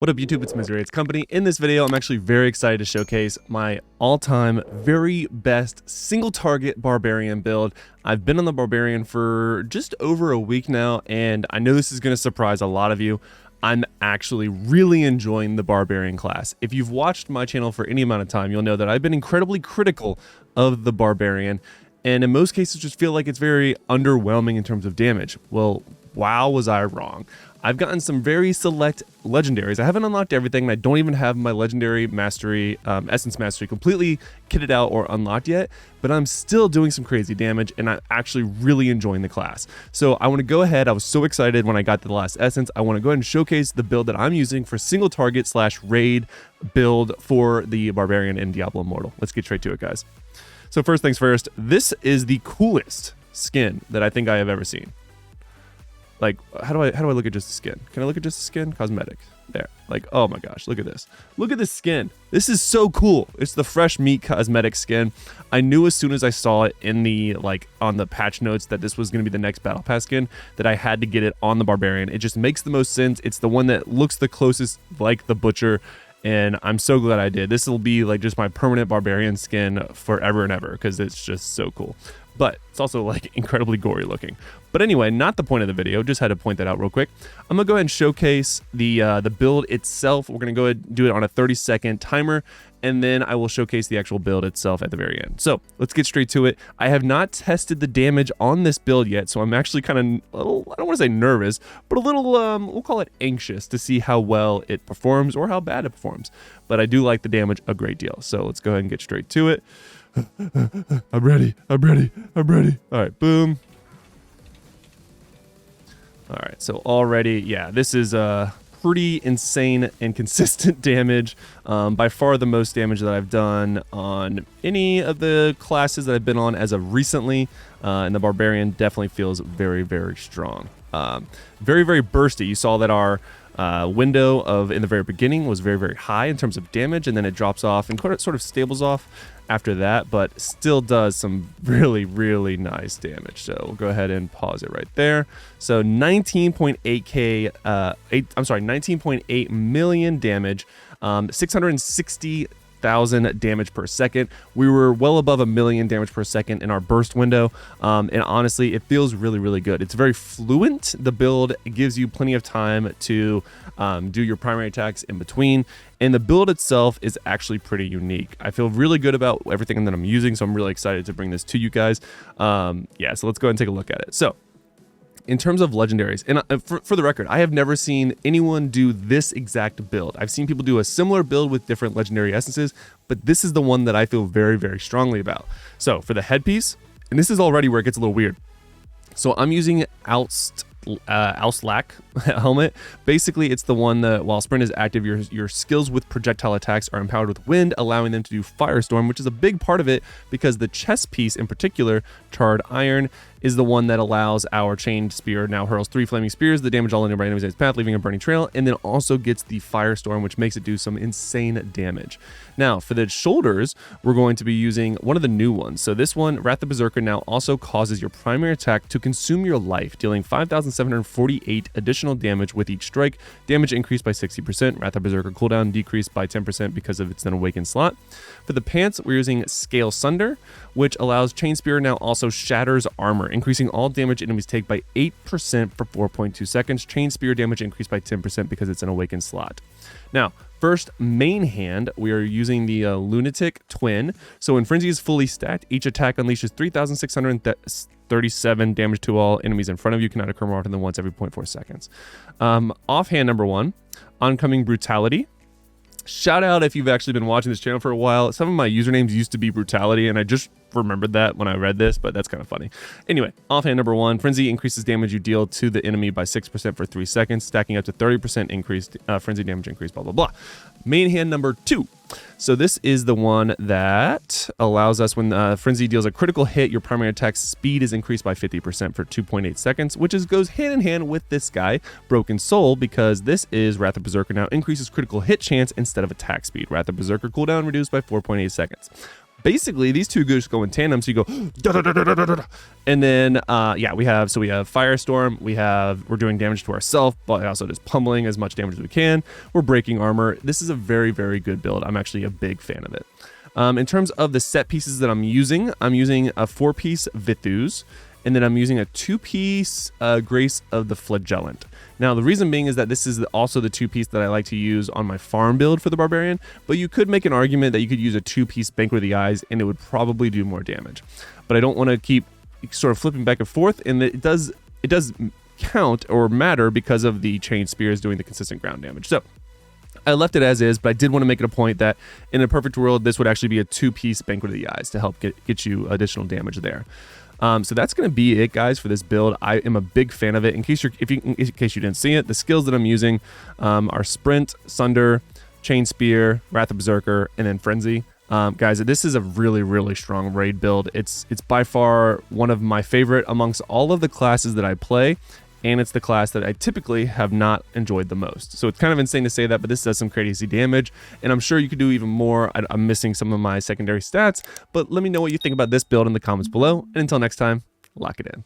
What up YouTube, it's Misery, it's Company. In this video, I'm actually very excited to showcase my all-time very best single target Barbarian build. I've been on the Barbarian for just over a week now, and I know this is going to surprise a lot of you. I'm actually really enjoying the Barbarian class. If you've watched my channel for any amount of time, you'll know that I've been incredibly critical of the Barbarian, and in most cases just feel like it's very underwhelming in terms of damage. Well, wow, was I wrong. I've gotten some very select legendaries. I haven't unlocked everything, and I don't even have my legendary mastery, essence mastery completely kitted out or unlocked yet, but I'm still doing some crazy damage, and I'm actually really enjoying the class. So I want to go ahead. I was so excited when I got the last essence. I want to go ahead and showcase the build that I'm using for single target / raid build for the Barbarian in Diablo Immortal. Let's get straight to it, guys. So first things first, this is the coolest skin that I think I have ever seen. Like, how do I look at just the skin? Can I look at just the skin? Cosmetic. There. Like, oh my gosh, look at this. Look at this skin. This is so cool. It's the fresh meat cosmetic skin. I knew as soon as I saw it in the, on the patch notes that this was going to be the next Battle Pass skin, that I had to get it on the Barbarian. It just makes the most sense. It's the one that looks the closest like the Butcher, and I'm so glad I did. This will be like just my permanent Barbarian skin forever and ever because it's just so cool. But it's also like incredibly gory looking. But anyway, not the point of the video. Just had to point that out real quick. I'm gonna go ahead and showcase the build itself. We're gonna go ahead and do it on a 30-second timer, and then I will showcase the actual build itself at the very end. So let's get straight to it. I have not tested the damage on this build yet, so I'm actually kind of a little, I don't want to say nervous, but a little, we'll call it anxious to see how well it performs or how bad it performs. But I do like the damage a great deal. So let's go ahead and get straight to it. I'm ready. All right, boom. All right, so already, yeah, this is pretty insane and consistent damage. By far the most damage that I've done on any of the classes that I've been on as of recently, and the Barbarian definitely feels very, very strong. Very, very bursty. You saw that our window of in the very beginning was very, very high in terms of damage, and then it drops off and sort of stables off after that, but still does some really, really nice damage. So we'll go ahead and pause it right there. So 19.8 million damage, 660,000 damage per second. We were well above 1 million damage per second in our burst window, and honestly it feels really, really good. It's very fluent. The build gives you plenty of time to do your primary attacks in between, and the build itself is actually pretty unique. I feel really good about everything that I'm using, so I'm really excited to bring this to you guys. Yeah, so let's go ahead and take a look at it. So in terms of legendaries, and for the record, I have never seen anyone do this exact build. I've seen people do a similar build with different legendary essences, but this is the one that I feel very, very strongly about. So for the headpiece, and this is already where it gets a little weird. So I'm using Auslac helmet. Basically, it's the one that while sprint is active, your skills with projectile attacks are empowered with wind, allowing them to do firestorm, which is a big part of it because the chest piece in particular, charred iron, is the one that allows our chained spear now hurls 3 flaming spears that damage all nearby enemies in its path, leaving a burning trail, and then also gets the firestorm, which makes it do some insane damage. Now, for the shoulders, we're going to be using one of the new ones. So this one, Wrath of Berserker, now also causes your primary attack to consume your life, dealing 5,748 additional damage with each strike. Damage increased by 60%. Wrath of Berserker cooldown decreased by 10% because of its then awakened slot. For the pants, we're using Scale Sunder, which allows Chain Spear now also shatters armor, increasing all damage enemies take by 8% for 4.2 seconds. Chain Spear damage increased by 10% because it's an awakened slot. Now, first main hand, we are using the Lunatic Twin. So when Frenzy is fully stacked, each attack unleashes 3,637 damage to all enemies in front of you. Cannot occur more often than once every 0.4 seconds. Offhand number 1, Oncoming Brutality. Shout out if you've actually been watching this channel for a while. Some of my usernames used to be Brutality, and I just remembered that when I read this, but that's kind of funny. Anyway, offhand number 1, Frenzy increases damage you deal to the enemy by 6% for 3 seconds, stacking up to 30% increased Frenzy damage increase, blah, blah, blah. Main hand number 2. So this is the one that allows us when Frenzy deals a critical hit, your primary attack speed is increased by 50% for 2.8 seconds, which goes hand in hand with this guy, Broken Soul, because this is Wrath of Berserker now increases critical hit chance instead of attack speed. Wrath of Berserker cooldown reduced by 4.8 seconds. basically these two just go in tandem, so you go da, da, da, da, da, da, da. And then yeah, we have Firestorm, we're doing damage to ourselves, but also just pummeling as much damage as we can. We're breaking armor. This is a very, very good build. I'm actually a big fan of it. In terms of the set pieces that I'm using a 4-piece Vithus, and then I'm using a 2-piece Grace of the Flagellant. Now, the reason being is that this is also the 2-piece that I like to use on my farm build for the Barbarian, but you could make an argument that you could use a 2-piece Banquet of the Eyes, and it would probably do more damage. But I don't want to keep sort of flipping back and forth, and it does count or matter because of the chain spears doing the consistent ground damage. So I left it as is, but I did want to make it a point that in a perfect world, this would actually be a 2-piece Banquet of the Eyes to help get you additional damage there. So that's going to be it, guys, for this build. I am a big fan of it. In case you didn't see it, the skills that I'm using are Sprint, Sunder, Chain Spear, Wrath of Berserker, and then Frenzy. Guys, this is a really, really strong raid build. It's by far one of my favorite amongst all of the classes that I play, and it's the class that I typically have not enjoyed the most. So it's kind of insane to say that, but this does some crazy damage, and I'm sure you could do even more. I'm missing some of my secondary stats, but let me know what you think about this build in the comments below, and until next time, lock it in.